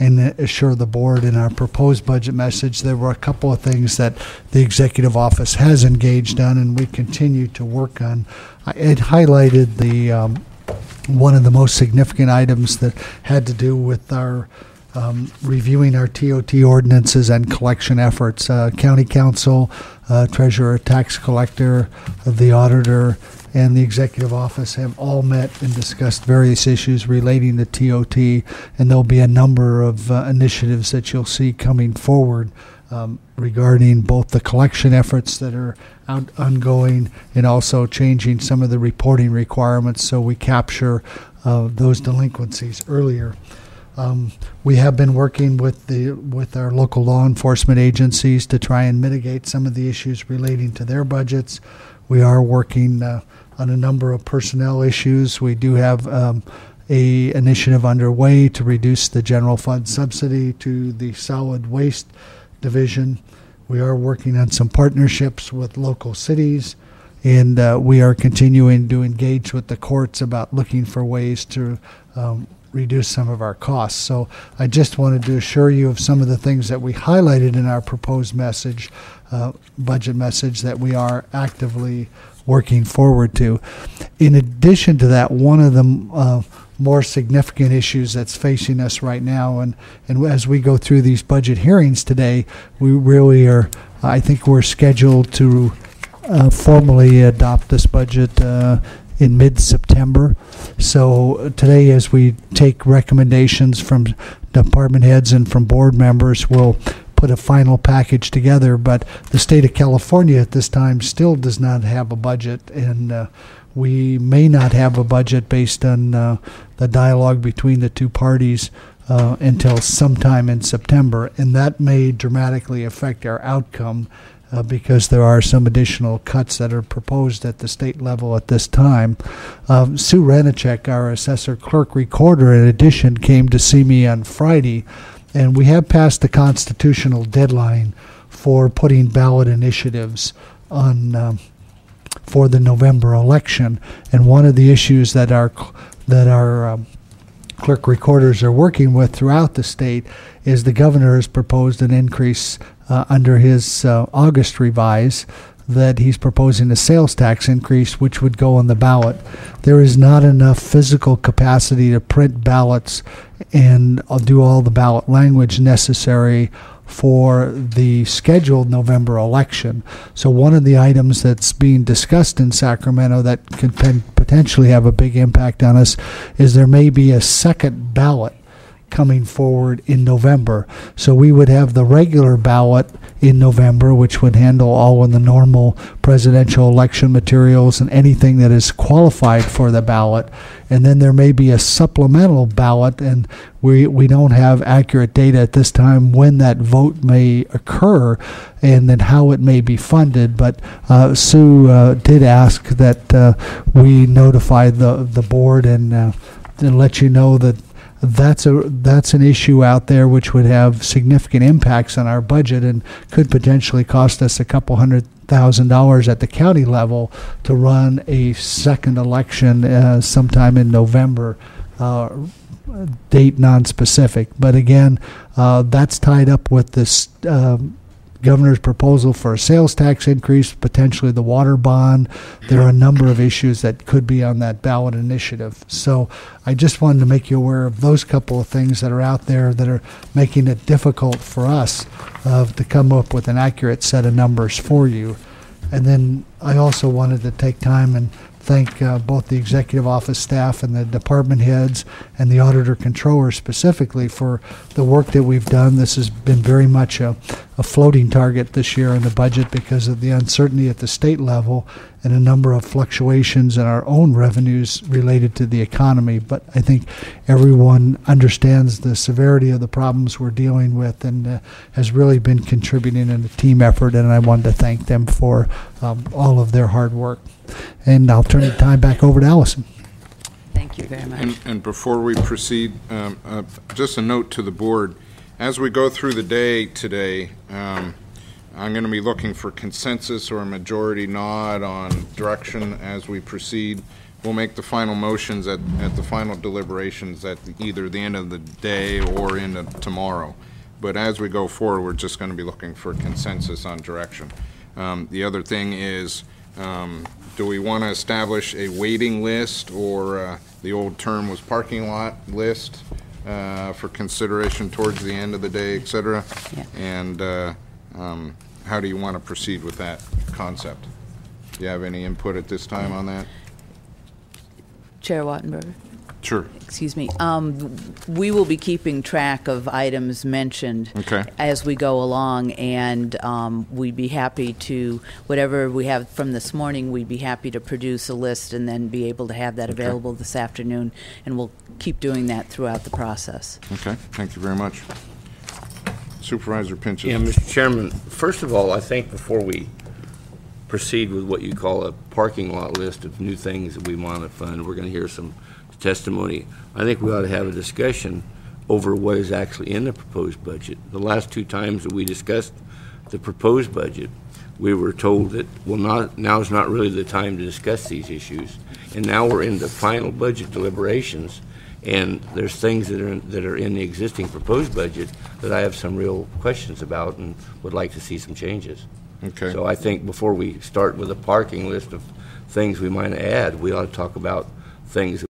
and assure the board in our proposed budget message there were a couple of things that the executive office has engaged on and we continue to work on. It highlighted the one of the most significant items that had to do with our reviewing our TOT ordinances and collection efforts. County council, treasurer, tax collector, the auditor, and the executive office have all met and discussed various issues relating to TOT, and there'll be a number of initiatives that you'll see coming forward regarding both the collection efforts that are ongoing and also changing some of the reporting requirements so we capture those delinquencies earlier. We have been working with our local law enforcement agencies to try and mitigate some of the issues relating to their budgets. We are working on a number of personnel issues. We do have a initiative underway to reduce the general fund subsidy to the solid waste division. We are working on some partnerships with local cities, and we are continuing to engage with the courts about looking for ways to reduce some of our costs. So I just wanted to assure you of some of the things that we highlighted in our proposed message, budget message, that we are actively working forward to. In addition to that, one of the more significant issues that's facing us right now, and as we go through these budget hearings today, we really are, I think we're scheduled to formally adopt this budget in mid-September. So today, as we take recommendations from department heads and from board members, we'll put a final package together. But the state of California at this time still does not have a budget, and we may not have a budget based on the dialogue between the two parties until sometime in September, and that may dramatically affect our outcome because there are some additional cuts that are proposed at the state level at this time. Sue Ranichek, our assessor clerk recorder, in addition, came to see me on Friday, and we have passed the constitutional deadline for putting ballot initiatives on for the November election. And one of the issues that our clerk recorders are working with throughout the state is the governor has proposed an increase under his August revise, that he's proposing a sales tax increase which would go on the ballot. There is not enough physical capacity to print ballots and do all the ballot language necessary for the scheduled November election. So one of the items that's being discussed in Sacramento that could potentially have a big impact on us is there may be a second ballot coming forward in November. So we would have the regular ballot in November, which would handle all of the normal presidential election materials and anything that is qualified for the ballot. And then there may be a supplemental ballot, and we don't have accurate data at this time when that vote may occur and then how it may be funded. But Sue did ask that we notify the board and let you know that that's an issue out there which would have significant impacts on our budget and could potentially cost us a couple $100,000 at the county level to run a second election sometime in November, date non-specific. But again, that's tied up with this governor's proposal for a sales tax increase, potentially the water bond. There are a number of issues that could be on that ballot initiative. So I just wanted to make you aware of those couple of things that are out there that are making it difficult for us to come up with an accurate set of numbers for you. And then I also wanted to take time and thank both the executive office staff and the department heads and the auditor controller specifically for the work that we've done. This has been very much a floating target this year in the budget because of the uncertainty at the state level and a number of fluctuations in our own revenues related to the economy. But I think everyone understands the severity of the problems we're dealing with and has really been contributing in a team effort, and I wanted to thank them for all of their hard work. And I'll turn the time back over to Allison. Thank you very much. And before we proceed, just a note to the board. As we go through the day today, I'm going to be looking for consensus or a majority nod on direction as we proceed. we'll make the final motions at the final deliberations at either the end of the day or into tomorrow. But as we go forward, we're just going to be looking for consensus on direction. The other thing is, do we want to establish a waiting list, or the old term was parking lot list, for consideration towards the end of the day, et cetera? Yeah. And how do you want to proceed with that concept? Do you have any input at this time on that? Chair Wattenberger? Sure. Excuse me. We will be keeping track of items mentioned Okay. as we go along, and we'd be happy to, whatever we have from this morning, we'd be happy to produce a list and then be able to have that available this afternoon, and we'll keep doing that throughout the process. Okay, thank you very much. Supervisor Pinches. Yeah, Mr. Chairman, first of all, I think before we proceed with what you call a parking lot list of new things that we want to fund, we're going to hear some testimony. I think we ought to have a discussion over what is actually in the proposed budget. The last two times that we discussed the proposed budget, we were told that, well, now is not really the time to discuss these issues. And now we're in the final budget deliberations, and there's things that are in the existing proposed budget that I have some real questions about and would like to see some changes. Okay. So I think before we start with a parking list of things we might add, we ought to talk about things